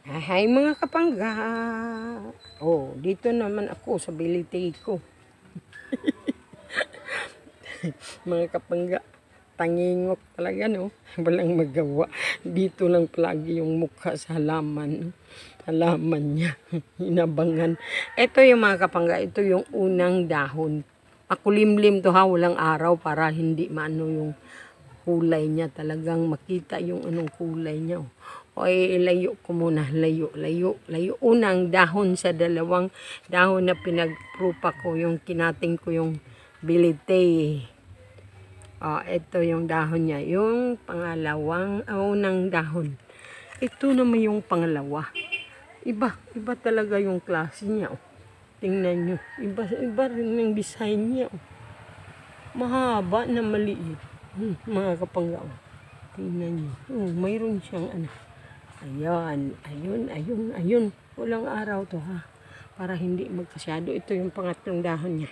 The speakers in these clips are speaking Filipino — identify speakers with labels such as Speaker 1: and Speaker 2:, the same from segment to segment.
Speaker 1: Hi mga kapangga. Oh, dito naman ako sa bilitay ko. Mga kapangga, tangingok talaga no. Walang magawa. Dito lang palagi yung mukha sa halaman. Halaman niya. Hinabangan. Ito yung mga kapangga, ito yung unang dahon. Makulimlim to ha, walang araw para hindi maano yung kulay niya. Talagang makita yung anong kulay niya. O ilayo ko muna, layo. Unang dahon sa dalawang dahon na pinagprupa ko, yung kinating ko yung bilite. Ito yung dahon niya. Yung pangalawang, unang dahon. Ito naman yung pangalawa. Iba talaga yung klase niya. Tingnan nyo. Iba rin yung design niya. Mahaba na maliit. Mga kapangga. Tingnan nyo. Mayroon siyang ano. Ayun. Walang araw to ha. Para hindi magkasyado. Ito yung pangatlong dahon niya.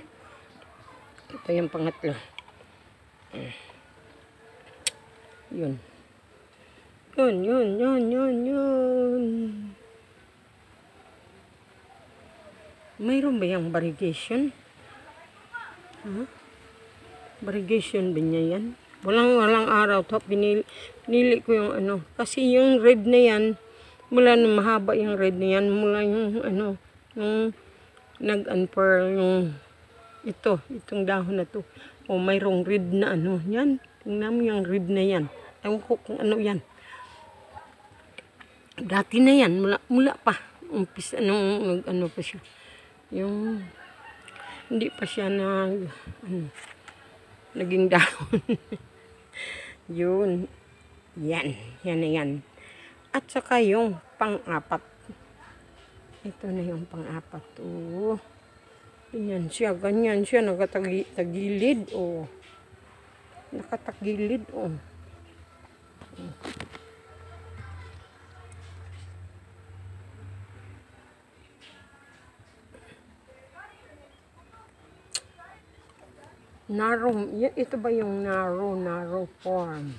Speaker 1: Ito yung pangatlo. Yun. Mayroon ba yung variegation? Variegation ba niya yan? Walang araw to. Pinili ko yung ano. Kasi yung red na yan, mula nung mahaba yung red na yan, mula yung ano, yung nag-unfurl yung itong dahon na to. Mayroong red na ano, yan. Tingnan mo yung red na yan. Ewan ko kung ano yan. Dati na yan, mula pa. Umpisa nung ano pa siya. Yung, hindi pa siya naging dahon. Yun. Yan na yan. At saka yung pang-apat. Ito na yung pang-apat. Ganyan siya. Nakatagilid. Nakatagilid. Narrow. Ito ba yung narrow form?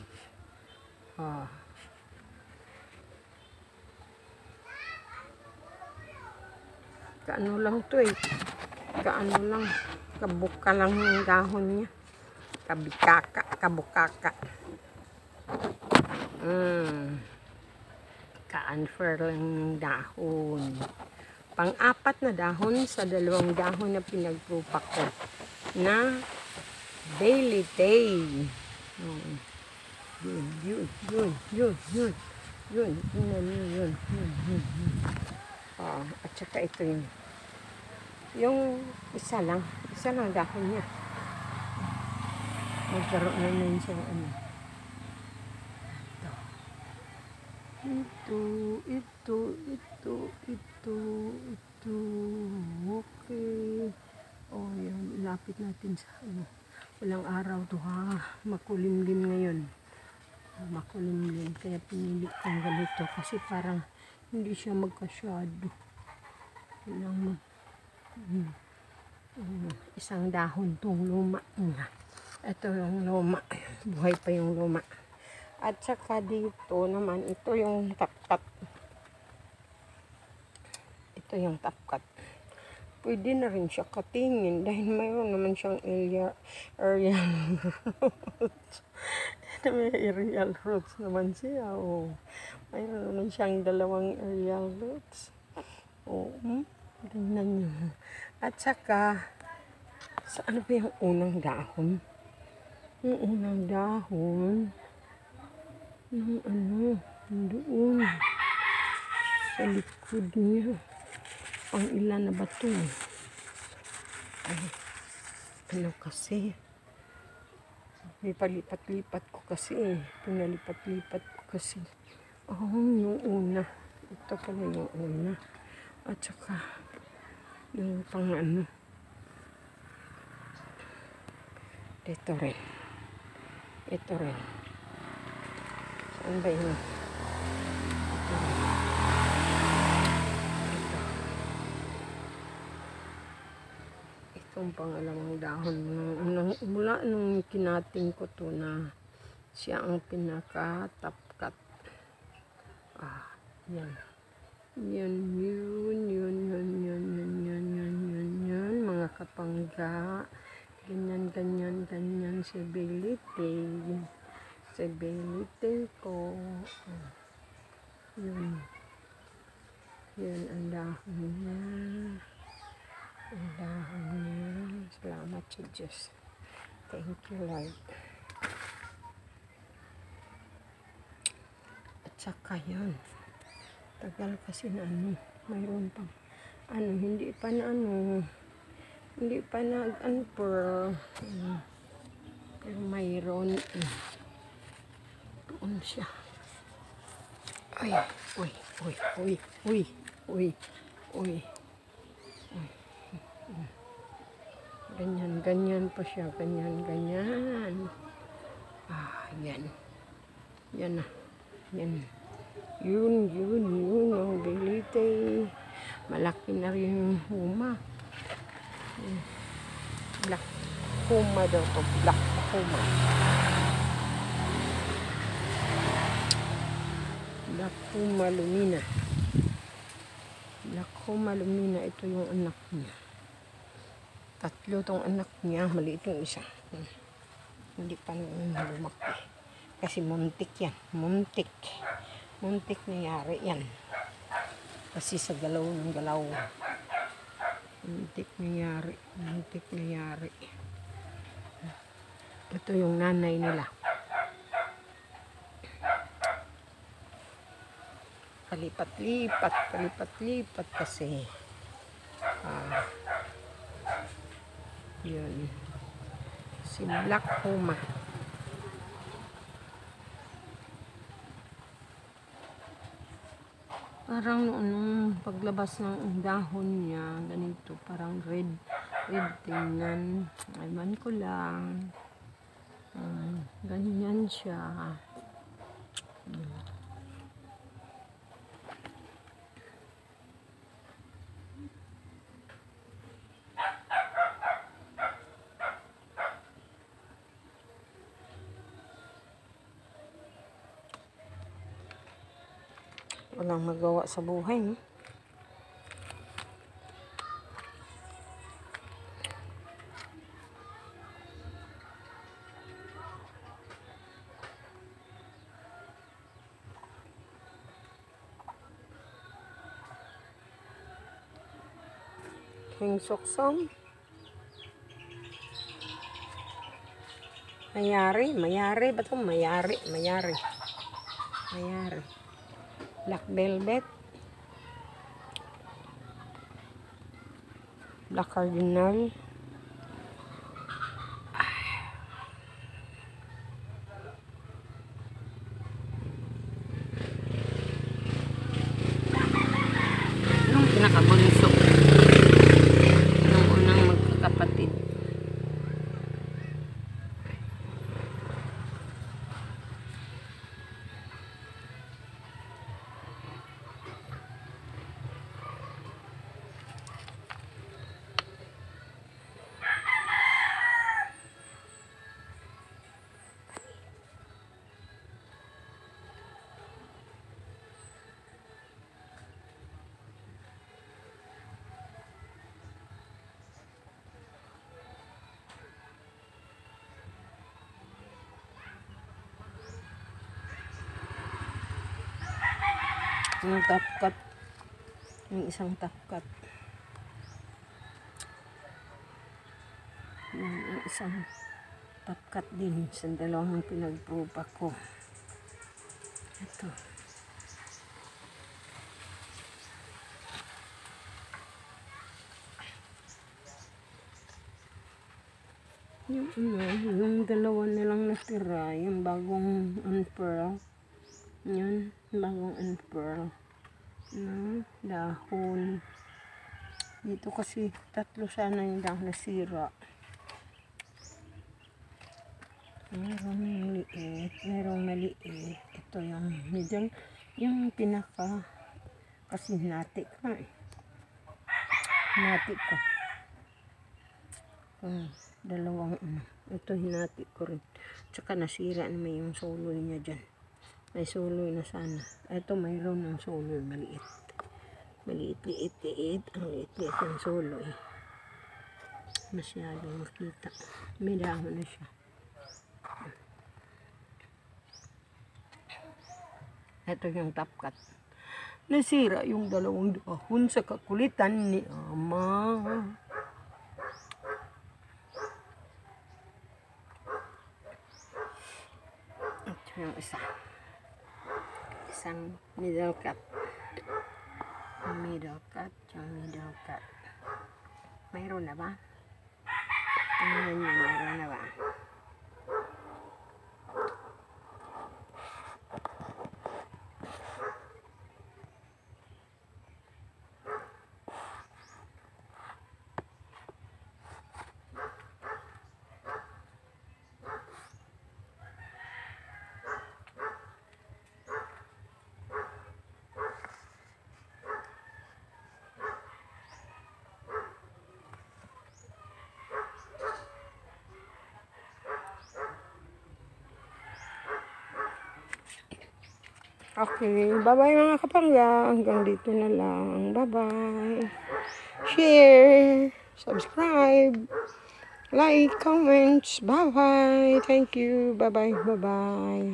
Speaker 1: Kaano lang to eh. Kaano lang. Kabuka lang yung dahon niya. Kabukaka. Ka-unfurl lang yung dahon. Pang-apat na dahon sa dalawang dahon na pinagprupa ko. Na bilite. Yun. At saka ito yung isa lang dahon niya. Magkaroon na yun siya ano. Ito. Okay. Yan. Ilapit natin sa ano. Walang araw to ha. Makulimlim ngayon. Makulimlim. Kaya pinili kong ganito. Kasi parang hindi siya magkasyado. Isang dahon tong luma. Ito yung luma. Buhay pa yung luma. At saka dito naman, ito yung tapkat. Ito yung tapkat. Pwede na rin siya katingin dahil mayroon naman siyang aerial roots. May aerial roots naman siya. Mayroon naman siyang dalawang aerial roots. Tingnan nyo. At saka, ano ba yung unang dahon? Yung unang dahon, doon, sa likod niya. Pang ilan na ba ito? Ano kasi? May palipat-lipat ko kasi. Pinalipat-lipat ko kasi. Yung una. Ito pala yung una. At saka, yung pang ano. Ito rin. Saan ba yun? Itong pangalawang dahon. Mula nung kinating ko to na siya ang pinaka-tapkat. Yan. Yun, mga kapangga. Ganyan, stability ko. Yun, ang dahon niya. Salamat sa Diyos. Thank you, Lord. At saka yun, tagal kasi na mayroon pang hindi pa nag-unfurl. Pero mayroon doon siya. Uy. Ganyan pa siya, ganyan. Yan. Yan na. Yan. Yun, ang ability. Malaki na rin yung huma. Black huma daw to. Black huma. Black huma lumina. Black huma lumina. Ito yung anak niya. 3 tong anak niya. Maliit yung isa. Hindi pa lumaki. Kasi muntik yan. Muntik nangyari yan. Kasi sa galaw ng galaw. Muntik nangyari. Ito yung nanay nila. Palipat-lipat kasi. Yun. Si Black Huma. Parang noong paglabas ng dahon niya, ganito, parang red tingnan. Ayman ko lang. Ganyan siya. Walang magawa sa buhay. King Soksong. Mayari ba ito? Mayari. Black Velvet. Black Cardinal. Anong pinakabunso? Anong unang magkakapatid? Yung top cut. Yung isang top cut. Yung isang top cut din sa dalawang pinagpruba ko. Ito. Yung dalawa nilang natira, yung bagong unfurl. Yan, bagong unfurl na dahon. Dito kasi 3 sana yung dahon nasira. Merong maliit. Ito yung medyo, yung pinaka kasi hinati ko. Dalawang ito hinati ko rin. Tsaka nasira naman yung suloy niya dyan. May suloy na sana. Ito mayroon ng suloy maliit. Maliit-liit ang liit-liit ng solo eh. Masyadong makita. May dahon na siya. Ito yung top cut. Nasira yung dalawang dahon sa kakulitan ni Ama. Ito yung isa. Isang middle cut. Middle cut. Mayroon na ba? Tingnan nyo, mayroon na ba? Okay, bye-bye mga kapangga. Hanggang dito na lang. Bye-bye. Share, subscribe, like, comments. Bye-bye. Thank you. Bye-bye. Bye-bye.